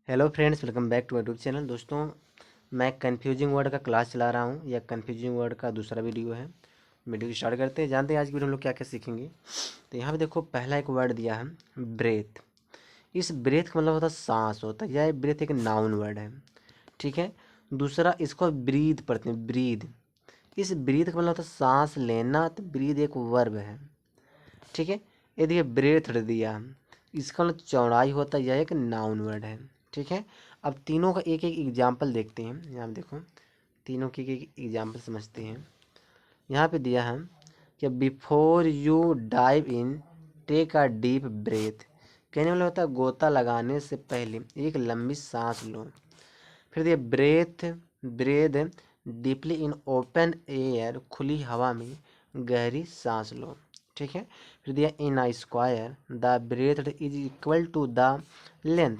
Hello friends, welcome back to YouTube channel. दोस्तों, मैं confusing word का क्लास चला रहा हूँ। यह कन्फ्यूजिंग वर्ड का दूसरा वीडियो है। वीडियो स्टार्ट करते हैं, जानते हैं आज की वीडियो हम लोग क्या क्या सीखेंगे। तो यहाँ पे देखो, पहला एक वर्ड दिया है ब्रेथ। इस ब्रेथ का मतलब होता है सांस होता है। यह ब्रेथ एक नाउन वर्ड है, ठीक है। दूसरा इसको ब्रीद पढ़ते हैं, ब्रीद। इस ब्रीद का मतलब होता है सांस लेना, तो ब्रीद एक वर्ब है, ठीक है। ये देखिए ब्रेथ दिया, इसका मतलब चौड़ाई होता है, यह एक नाउन वर्ड है, ठीक है। अब तीनों का एक एक एग्जाम्पल देखते हैं। यहाँ पे देखो, तीनों की एक एग्जाम्पल समझते हैं। यहाँ पे दिया है कि before you dive in take a deep breath. कहने वाला होता है गोता लगाने से पहले एक लंबी सांस लो। फिर दिया breath, breath deeply in open air, खुली हवा में गहरी सांस लो, ठीक है। फिर दिया in a square the breadth is equal to the length.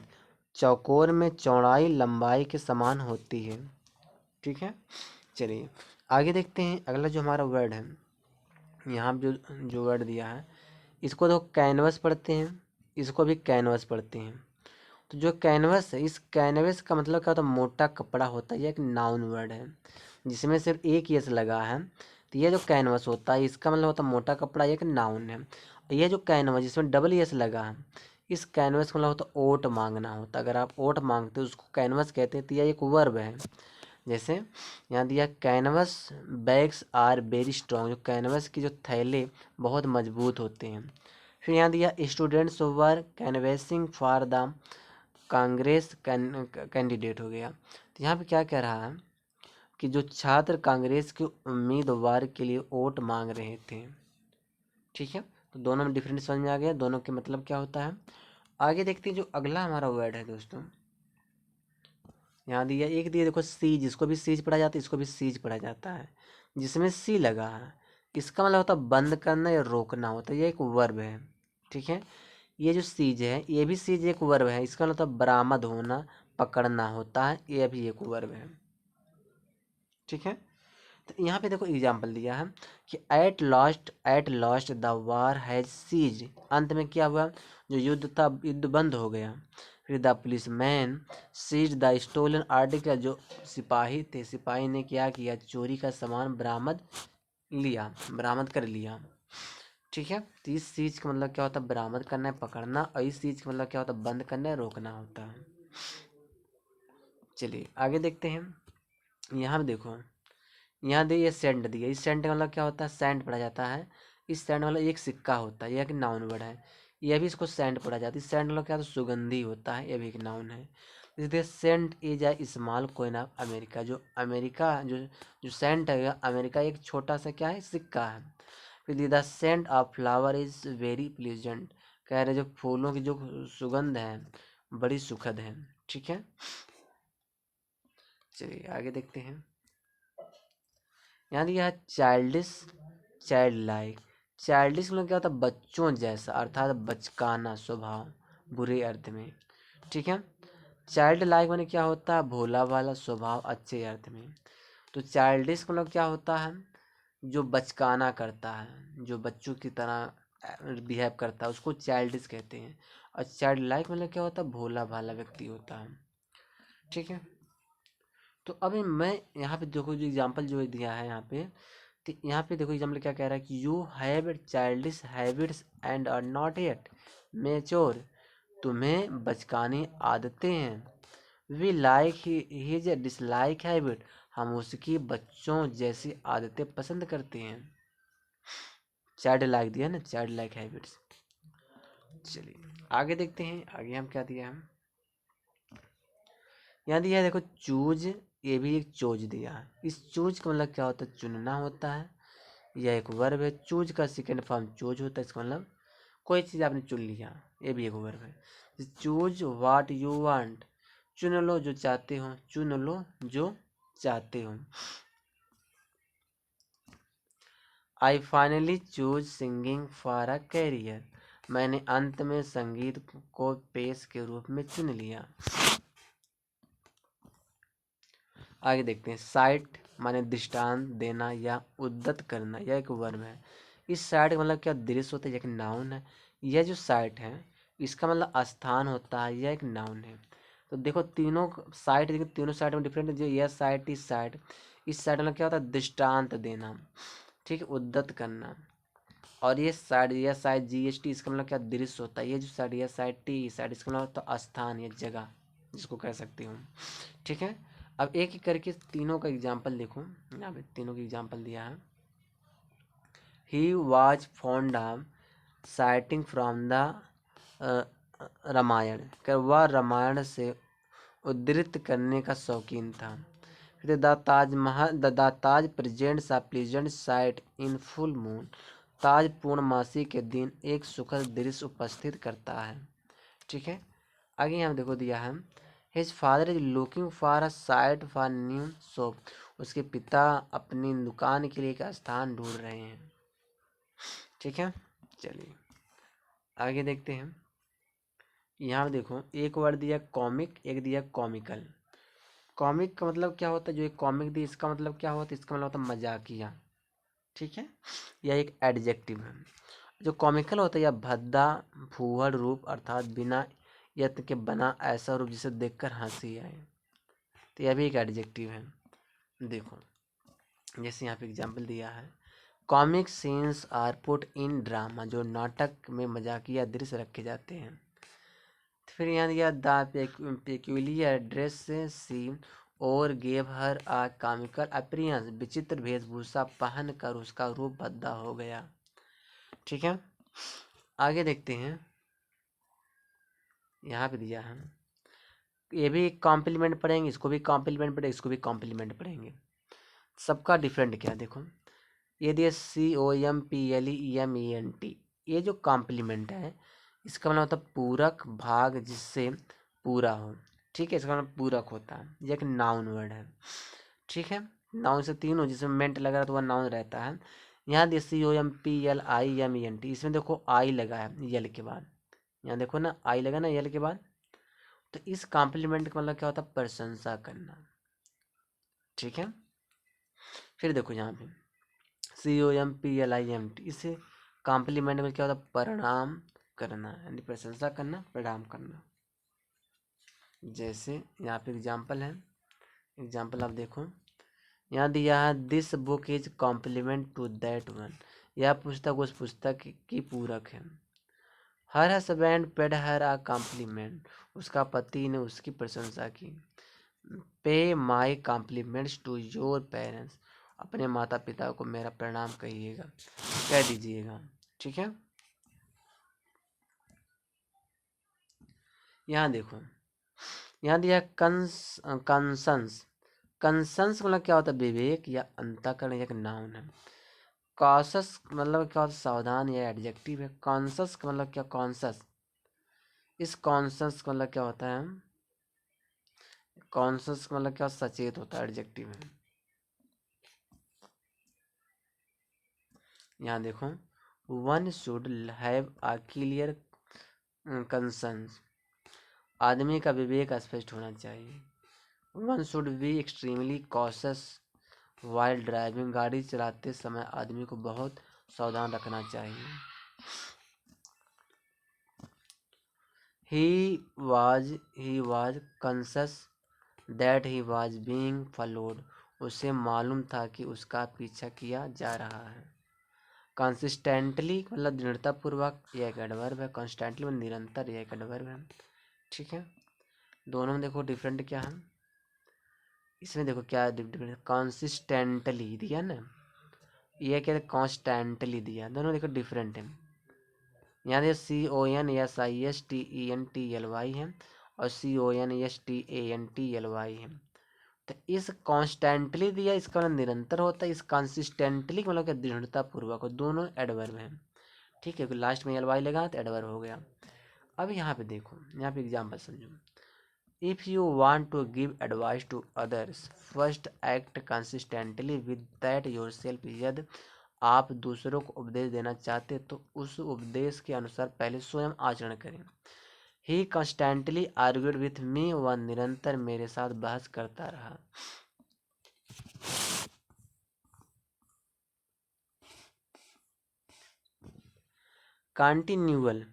चौकोर में चौड़ाई लंबाई के समान होती है, ठीक है। चलिए आगे देखते हैं। अगला जो हमारा वर्ड है, यहाँ पे जो जो वर्ड दिया है, इसको तो कैनवस पढ़ते हैं, इसको भी कैनवस पढ़ते हैं। तो जो कैनवस है, इस कैनवस का मतलब क्या होता है, मोटा कपड़ा होता है। यह एक नाउन वर्ड है जिसमें सिर्फ एक यस लगा है। तो यह जो कैनवस होता है, इसका मतलब होता है मोटा कपड़ा, एक नाउन है। यह जो कैनवस जिसमें डबल यस लगा है, इस कैनवस का मतलब होता है ओट मांगना होता है। अगर आप ओट मांगते हो उसको कैनवस कहते हैं। तो यह एक वर्ब है। जैसे यहाँ दिया canvas bags are very strong. जो कैनवस की जो थैले बहुत मजबूत होते हैं। फिर यहाँ दिया students were canvassing for the Congress candidate हो गया। तो यहाँ पे क्या कह रहा है कि जो छात्र कांग्रेस के उम्मीदवार के लिए वोट मांग रहे थे, ठीक है। तो दोनों में डिफरेंस समझ में आ गया, दोनों के मतलब क्या होता है। आगे देखते हैं जो अगला हमारा वर्ड है दोस्तों। यहाँ दिया एक दिया देखो सीज, जिसको भी सीज पढ़ा जाता है, इसको भी सीज पढ़ा जाता है। जिसमें सी लगा है, इसका मतलब होता है बंद करना या रोकना होता है। ये एक वर्ब है, ठीक है। ये जो सीज है, ये भी सीज एक वर्ब है। इसका मतलब बरामद होना, पकड़ना होता है। ये भी एक वर्ब है, ठीक है। तो यहाँ पे देखो एग्जाम्पल दिया है कि at last the war has cease. अंत में क्या हुआ, जो युद्ध था, युद्ध बंद हो गया। फिर the policeman seize the stolen article. जो सिपाही थे, सिपाही ने क्या किया, चोरी का सामान बरामद कर लिया, ठीक है। तो इस चीज़ का मतलब क्या होता है, बरामद करना है, पकड़ना। और इस चीज़ का मतलब क्या होता है, बंद करना है, रोकना होता है। चलिए आगे देखते हैं। यहाँ पे देखो, यहाँ दे ये सेंट दिया। इस सेंट का मतलब क्या होता है, सेंट पढ़ा जाता है। इस सेंट मतलब एक सिक्का होता है, यह एक नाउन वर्ड है। यह भी इसको सेंट पढ़ा जाता है। इस सेंट मतलब क्या होता है, सुगंधी होता है। यह भी एक नाउन है। इसलिए cent is a small coin of America. जो अमेरिका जो जो सेंट है, अमेरिका एक छोटा सा क्या है, सिक्का है। फिर the scent of flower is very pleasant. कह रहे जो फूलों की जो सुगंध है बड़ी सुखद है, ठीक है। चलिए आगे देखते हैं। यहाँ दिया है चाइल्डिश, चाइल्ड लाइक। चाइल्डिश मतलब क्या होता है, बच्चों जैसा, अर्थात बचकाना स्वभाव, बुरे अर्थ में, ठीक है। चाइल्ड लाइक माने क्या होता है, भोला भाला स्वभाव, अच्छे अर्थ में। तो चाइल्डिश मतलब क्या होता है, जो बचकाना करता है, जो बच्चों की तरह बिहेव करता है, उसको चाइल्डिश कहते हैं। और चाइल्ड लाइक मतलब क्या होता है, भोला भाला व्यक्ति होता है, ठीक है। तो अभी मैं यहाँ पे देखो, जो एग्जांपल जो दिया है यहाँ पे, तो यहाँ पे देखो एग्जाम्पल क्या कह रहा है कि you have childish habits and are not yet mature. तुम्हें बचकानी आदतें हैं। We like his dislike habit. हम उसकी बच्चों जैसी आदतें पसंद करते हैं। चाइल्ड लाइक दिया ना, चाइल्ड लाइक हैबिट्स। चलिए आगे देखते हैं, आगे हम क्या दिया है। यहाँ दिया है देखो चूज। ये भी एक चूज दिया है। इस चूज का मतलब क्या होता है, चुनना होता है। यह एक वर्ब है। चूज का सेकेंड फॉर्म चूज होता है। इसका मतलब कोई चीज़ आपने चुन लिया, ये भी एक वर्ब है। Choose what you want. चुन लो जो चाहते हो, चुन लो जो चाहते हो। I finally choose singing for a career. मैंने अंत में संगीत को पेश के रूप में चुन लिया। आगे देखते हैं। साइट माने दृष्टांत देना या उद्धत करना, यह एक वर्ब है। इस साइट का मतलब क्या, दृश्य होता है, एक नाउन है। यह जो साइट है, इसका मतलब स्थान होता है, यह एक नाउन है। तो देखो तीनों साइड, देखो तीनों साइड में डिफरेंट है। जो यह साइड, इस साइड में क्या होता है, दृष्टांत देना, ठीक है, उद्धत करना। और ये साइड, यह साइड GST, इसका मतलब क्या, दृश्य होता है। ये जो साइड, यह साइड T साइड, इसका मतलब होता है स्थान या जगह, जिसको कह सकती हूँ, ठीक है। अब एक एक करके तीनों का एग्जाम्पल देखो, यहाँ पे तीनों का एग्जाम्पल दिया है। He was fond of citing from the Ramayana, कर वह रामायण से उद्धृत करने का शौकीन था। फिर the Taj presents a pleasant sight in full moon, Taj पूर्णमासी के दिन एक सुखद दृश्य उपस्थित करता है, ठीक है। आगे यहाँ देखो दिया है, his father is looking for a site for new shop, उसके पिता अपनी दुकान के लिए एक स्थान ढूंढ रहे हैं, ठीक है। चलिए आगे देखते हैं। यहाँ देखो एक वर्ड दिया कॉमिक, एक दिया कॉमिकल। कॉमिक का मतलब क्या होता है, जो एक कॉमिक दी इसका मतलब क्या होता है, इसका मतलब होता है मजाकिया, ठीक है। यह एक एडजेक्टिव है। जो कॉमिकल होता है यह भद्दा फूहड़ रूप, अर्थात बिना यत्न के बना ऐसा रूप जिसे देखकर हंसी आए, तो यह भी एक एडजेक्टिव है। देखो जैसे यहाँ पे एग्जाम्पल दिया है, comic scenes are put in drama, जो नाटक में मजाकिया दृश्य रखे जाते हैं। फिर यहाँ दिया द पेक्यूलियर ड्रेस सी और गेव हर आ कॉमिकल अपीयरेंस, विचित्र वेशभूषा पहन कर उसका रूप भद्दा हो गया, ठीक है। आगे देखते हैं, यहाँ पे दिया है, ये भी कॉम्प्लीमेंट पढ़ेंगे, इसको भी कॉम्प्लीमेंट पढ़ेंगे, इसको भी कॉम्प्लीमेंट पढ़ेंगे। सबका डिफरेंट क्या है देखो, ये दिया COMPLEMENT, ये जो कॉम्प्लीमेंट है इसका मतलब होता है पूरक भाग जिससे पूरा हो, ठीक है, इसका मतलब पूरक होता है। ये एक नाउन वर्ड है, ठीक है। नाउन से तीन हो, जिसमें मेंट लगा है तो वह नाउन रहता है। यहाँ दिया COMPLIMENT, इसमें देखो आई लगा है यल के बाद, यहाँ देखो ना आई लगा ना यल के बाद, तो इस कॉम्प्लीमेंट का मतलब क्या होता है, प्रशंसा करना, ठीक है। फिर देखो यहाँ पे COMPLIMENT, इसे कॉम्प्लीमेंट में क्या होता है, प्रणाम करना, यानी प्रशंसा करना, प्रणाम करना। जैसे यहाँ पे एग्जाम्पल है, एग्जाम्पल आप देखो, यहाँ दिया है this book is complement to that one, यह पुस्तक उस पुस्तक की पूरक है। हर husband paid her a compliment, उसका पति ने उसकी प्रशंसा की। Pay my compliments to your parents, अपने माता पिता को मेरा प्रणाम कहिएगा, कह दीजिएगा, ठीक है। यहाँ देखो, यहाँ दिया कंसंस, कंसंस मतलब क्या होता है, विवेक या अंतःकरण, एक नाउन है। कॉशस मतलब क्या होता है, सावधान या एडजेक्टिव है। कॉन्सस का मतलब क्या, कॉन्सस, इस कॉन्सस का मतलब क्या होता है, कॉन्सस का मतलब क्या, सचेत होता है, एडजेक्टिव है। यहाँ देखो, one should have a clear conscience, आदमी का विवेक स्पष्ट होना चाहिए। One should be extremely cautious while driving, गाड़ी चलाते समय आदमी को बहुत सावधान रखना चाहिए। He was conscious that he was being followed, उसे मालूम था कि उसका पीछा किया जा रहा है। कंसिस्टेंटली मतलब दृढ़तापूर्वक, यह एक एडवर्ब है। कॉन्स्टेंटली मतलब निरंतर, यह एक एडवर्ब है, ठीक है। दोनों में देखो डिफरेंट क्या है, इसमें देखो क्या डिफरेंट, कंसिस्टेंटली दिया ना, यह क्या कॉन्स्टेंटली दिया, दोनों देखो डिफरेंट है। यहाँ देखो CONSISTENTLY है और CONSTANTLY है। तो इस कॉन्स्टेंटली दिया, इसका मतलब निरंतर होता है। इस कंसिस्टेंटली मतलब क्या, दृढ़ता पूर्वक हो, दोनों एडवर्ब हैं, ठीक है। लास्ट में LY लगा तो एडवर्ब हो गया। अब यहाँ पे देखो, यहाँ पे एग्जाम्पल समझो, if you want to give advice to others first act consistently with that yourself, यदि आप दूसरों को उपदेश देना चाहते तो उस उपदेश के अनुसार पहले स्वयं आचरण करें। ही कंस्टेंटली आर्ग्यूड विथ मी, वह निरंतर मेरे साथ बहस करता रहा। कंटिन्यूअल,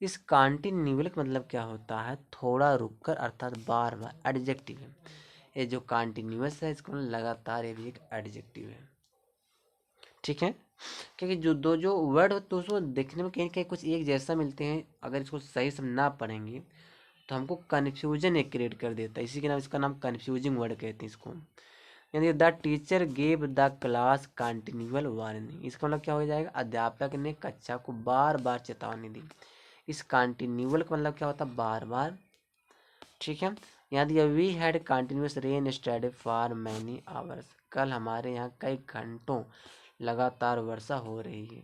इस कॉन्टिन्यूअल का मतलब क्या होता है, थोड़ा रुककर अर्थात बार बार, एडजेक्टिव है। ये जो कॉन्टिन्यूअस है इसको लगातार, ये भी एक एडजेक्टिव है। ठीक है, क्योंकि जो वर्ड होते हैं उसको देखने में कहीं कहीं कुछ एक जैसा मिलते हैं, अगर इसको सही से ना पढ़ेंगे तो हमको कन्फ्यूजन एक क्रिएट कर देता है। इसी के नाम, इसका नाम कन्फ्यूजिंग वर्ड कहते हैं इसको। यानी the teacher gave the class continual warning, इसका मतलब क्या हो जाएगा, अध्यापक ने कक्षा को बार बार चेतावनी दी। इस कंटिन्यूअल का मतलब क्या होता है, बार बार। ठीक है, यहाँ दिया we had continuous rain steady for many hours, कल हमारे यहाँ कई घंटों लगातार वर्षा हो रही है।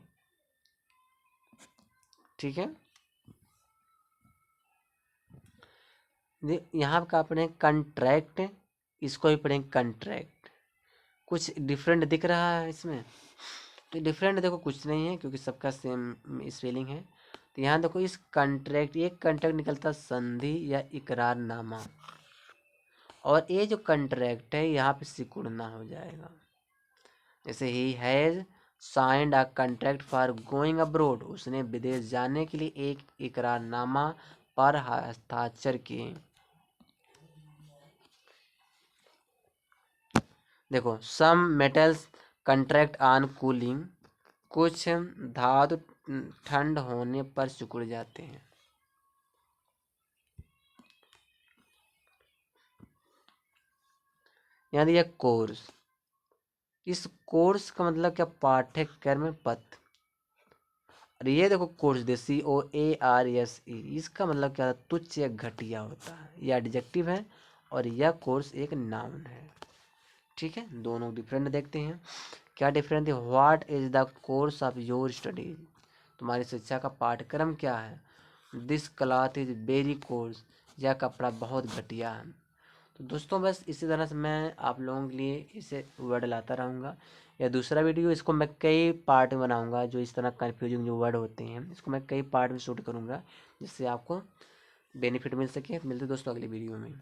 ठीक है, यहाँ का पढ़ें कंट्रैक्ट, इसको भी पढ़ें कंट्रैक्ट। कुछ डिफरेंट दिख रहा है इसमें, तो डिफरेंट देखो कुछ नहीं है क्योंकि सबका सेम स्पेलिंग है। तो यहाँ देखो इस कंट्रैक्ट, एक कंट्रैक्ट निकलता संधि या इकरारनामा, और ये जो कंट्रैक्ट है यहाँ पे सिकुड़ना हो जाएगा। जैसे he has signed a contract for going abroad, उसने विदेश जाने के लिए एक इकरारनामा पर हस्ताक्षर किए। देखो some metals contract on cooling, कुछ धातु ठंड होने पर सिकुड़ जाते हैं। यहाँ दिया कोर्स, इस कोर्स का मतलब क्या, पाठ्यक्रम पथ। और ये देखो कोर्स दे COARSE, इसका मतलब क्या, तुच्छ या घटिया होता है। यह एडजेक्टिव है और यह कोर्स एक नाउन है। ठीक है, दोनों डिफरेंट देखते हैं। क्या डिफरेंट है, what is the course of your study, तुम्हारी शिक्षा का पाठ्यक्रम क्या है। This cloth is very course, यह कपड़ा बहुत घटिया है। तो दोस्तों बस इसी तरह से मैं आप लोगों के लिए इसे वर्ड लाता रहूँगा। या दूसरा वीडियो, इसको मैं कई पार्ट में बनाऊँगा, जो इस तरह कन्फ्यूजिंग जो वर्ड होते हैं इसको मैं कई पार्ट में शूट करूँगा, जिससे आपको बेनिफिट मिल सके। मिलते दोस्तों अगली वीडियो में।